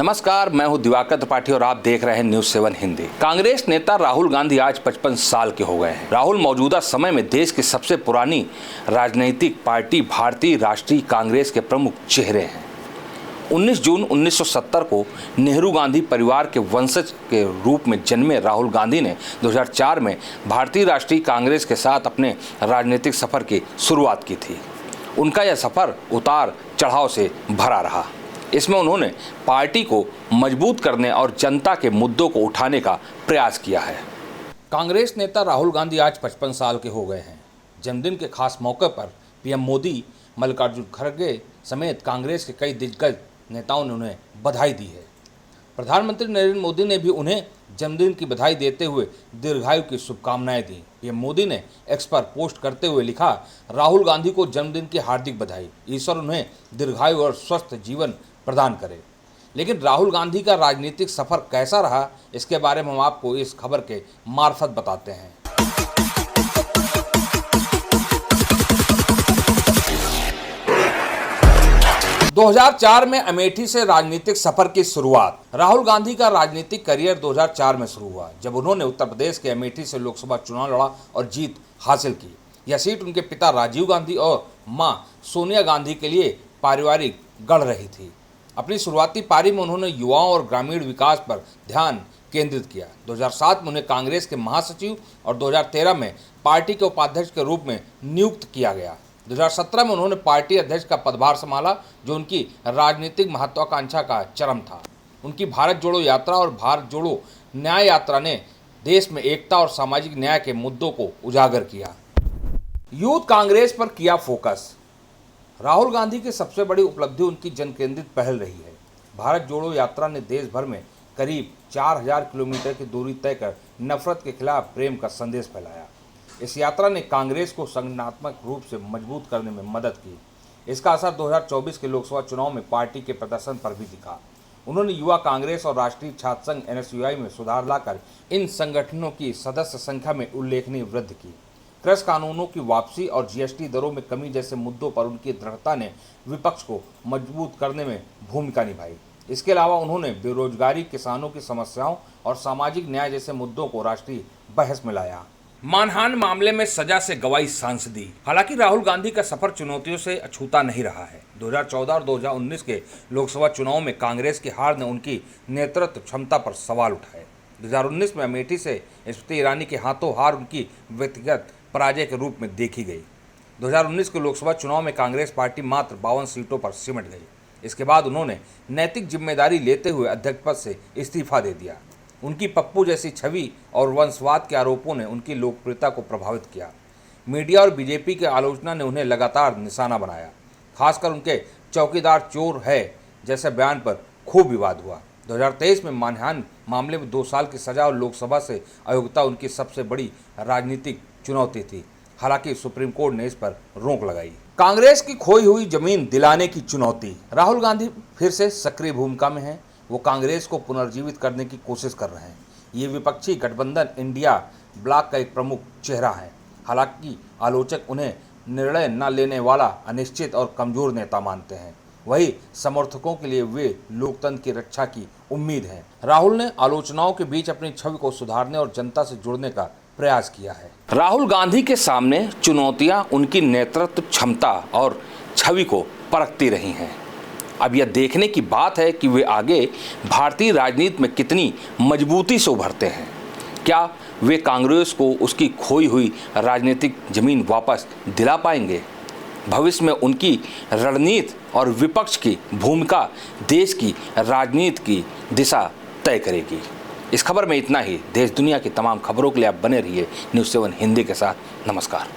नमस्कार, मैं हूं दिवाकर त्रिपाठी और आप देख रहे हैं न्यूज़ 7 हिंदी। कांग्रेस नेता राहुल गांधी आज 55 साल के हो गए हैं। राहुल मौजूदा समय में देश की सबसे पुरानी राजनीतिक पार्टी भारतीय राष्ट्रीय कांग्रेस के प्रमुख चेहरे हैं। 19 जून 1970 को नेहरू गांधी परिवार के वंशज के रूप में जन्मे राहुल गांधी ने 2004 में भारतीय राष्ट्रीय कांग्रेस के साथ अपने राजनीतिक सफर की शुरुआत की थी। उनका यह सफर उतार चढ़ाव से भरा रहा। इसमें उन्होंने पार्टी को मजबूत करने और जनता के मुद्दों को उठाने का प्रयास किया है। कांग्रेस नेता राहुल गांधी आज 55 साल के हो गए हैं। जन्मदिन के खास मौके पर पीएम मोदी, मल्लिकार्जुन खड़गे समेत कांग्रेस के कई दिग्गज नेताओं ने उन्हें बधाई दी है। प्रधानमंत्री नरेंद्र मोदी ने भी उन्हें जन्मदिन की बधाई देते हुए दीर्घायु की शुभकामनाएं दी। पीएम मोदी ने एक्स पर पोस्ट करते हुए लिखा, राहुल गांधी को जन्मदिन की हार्दिक बधाई। ईश्वर उन्हें दीर्घायु और स्वस्थ जीवन प्रदान करे। लेकिन राहुल गांधी का राजनीतिक सफर कैसा रहा, इसके बारे में हम आपको इस खबर के मार्फत बताते हैं। 2004 में अमेठी से राजनीतिक सफर की शुरुआत। राहुल गांधी का राजनीतिक करियर 2004 में शुरू हुआ, जब उन्होंने उत्तर प्रदेश के अमेठी से लोकसभा चुनाव लड़ा और जीत हासिल की। यह सीट उनके पिता राजीव गांधी और मां सोनिया गांधी के लिए पारिवारिक गढ़ रही थी। अपनी शुरुआती पारी में उन्होंने युवाओं और ग्रामीण विकास पर ध्यान केंद्रित किया। 2007 में उन्हें कांग्रेस के महासचिव और 2013 में पार्टी के उपाध्यक्ष के रूप में नियुक्त किया गया। 2017 में उन्होंने पार्टी अध्यक्ष का पदभार संभाला, जो उनकी राजनीतिक महत्वाकांक्षा का चरम था। उनकी भारत जोड़ो यात्रा और भारत जोड़ो न्याय यात्रा ने देश में एकता और सामाजिक न्याय के मुद्दों को उजागर किया। यूथ कांग्रेस पर किया फोकस। राहुल गांधी की सबसे बड़ी उपलब्धि उनकी जन केंद्रित पहल रही है। भारत जोड़ो यात्रा ने देश भर में करीब 4000 किलोमीटर की दूरी तय कर नफरत के खिलाफ प्रेम का संदेश फैलाया। इस यात्रा ने कांग्रेस को संगठनात्मक रूप से मजबूत करने में मदद की। इसका असर 2024 के लोकसभा चुनाव में पार्टी के प्रदर्शन पर भी दिखा। उन्होंने युवा कांग्रेस और राष्ट्रीय छात्र संघ NSUI में सुधार लाकर इन संगठनों की सदस्य संख्या में उल्लेखनीय वृद्धि की। कृषि कानूनों की वापसी और GST दरों में कमी जैसे मुद्दों पर उनकी दृढ़ता ने विपक्ष को मजबूत करने में भूमिका निभाई। इसके अलावा उन्होंने बेरोजगारी, किसानों की समस्याओं और सामाजिक न्याय जैसे मुद्दों को राष्ट्रीय बहस में लाया। मानहानि मामले में सजा से गवाई सांसदी। हालांकि राहुल गांधी का सफर चुनौतियों से अछूता नहीं रहा है। 2014 और 2019 के लोकसभा चुनाव में कांग्रेस की हार ने उनकी नेतृत्व क्षमता पर सवाल उठाए। 2019 में अमेठी से स्मृति ईरानी के हाथों हार उनकी व्यक्तिगत पराजय के रूप में देखी गई। 2019 के लोकसभा चुनाव में कांग्रेस पार्टी मात्र 52 सीटों पर सिमट गई। इसके बाद उन्होंने नैतिक जिम्मेदारी लेते हुए अध्यक्ष पद से इस्तीफा दे दिया। उनकी पप्पू जैसी छवि और वंशवाद के आरोपों ने उनकी लोकप्रियता को प्रभावित किया। मीडिया और बीजेपी की आलोचना ने उन्हें लगातार निशाना बनाया। खासकर उनके चौकीदार चोर है जैसे बयान पर खूब विवाद हुआ। 2023 में मानहानि मामले में 2 साल की सजा और लोकसभा से अयोग्यता उनकी सबसे बड़ी राजनीतिक चुनौती थी। हालांकि सुप्रीम कोर्ट ने इस पर रोक लगाई। कांग्रेस की खोई हुई जमीन दिलाने की चुनौती। राहुल गांधी फिर से सक्रिय भूमिका में हैं। वो कांग्रेस को पुनर्जीवित करने की कोशिश कर रहे हैं। ये विपक्षी गठबंधन इंडिया ब्लॉक का एक प्रमुख चेहरा है। हालांकि आलोचक उन्हें निर्णय न लेने वाला, अनिश्चित और कमजोर नेता मानते हैं। वही समर्थकों के लिए वे लोकतंत्र की रक्षा की उम्मीद है। राहुल ने आलोचनाओं के बीच अपनी छवि को सुधारने और जनता से जुड़ने का प्रयास किया है। राहुल गांधी के सामने चुनौतियां उनकी नेतृत्व क्षमता और छवि को परखती रही हैं। अब यह देखने की बात है कि वे आगे भारतीय राजनीति में कितनी मजबूती से उभरते हैं। क्या वे कांग्रेस को उसकी खोई हुई राजनीतिक जमीन वापस दिला पाएंगे? भविष्य में उनकी रणनीति और विपक्ष की भूमिका देश की राजनीति की दिशा तय करेगी। इस खबर में इतना ही। देश दुनिया की तमाम खबरों के लिए आप बने रहिए न्यूज़ 7 हिंदी के साथ। नमस्कार।